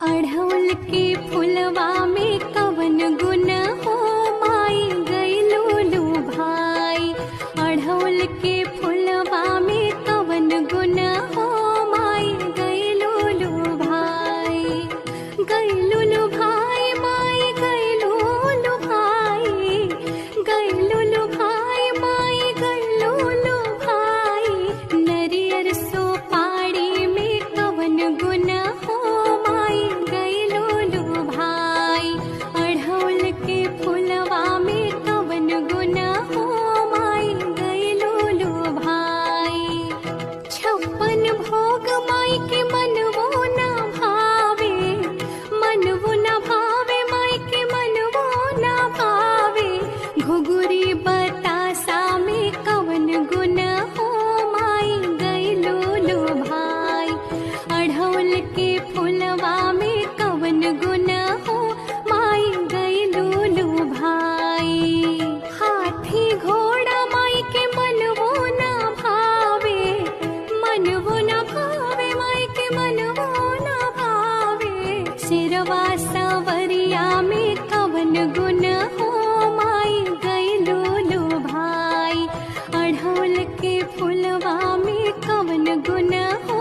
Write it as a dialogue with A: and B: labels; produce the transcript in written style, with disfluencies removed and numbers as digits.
A: अढ़ौल के फुलवा में कवन गुण हो माई गइलू भाई। अढ़ौल के फुलवा में कवन गुण हो माई गइलू भाई। गइलू भाई माई गइलू भाई। गइलू भाई माई गइलू भाई। नरियर सोपाड़ी में कवन गुण हो माई गइलू भाई। अढ़ौल के फुलवा में कवन गुण हो माई गइलू भाई। छप्पन भोग माई के मनवो न भावे। मनवो न भावे माई के मनवो न भावे। घुघुरी बतासा में कवन गुण हो माई गइलू भाई। अढ़ौल के फुलवा में कवन गुण हो माई गइलू भाई। हाथी घोड़ा माई के मनवो न भावे। मनवो न भावे माई के मनवो न भावे। सिरवा सवरिया में कवन गुण हो माई गइलू भाई। अढ़ौल के फुलवा में कवन गुण हो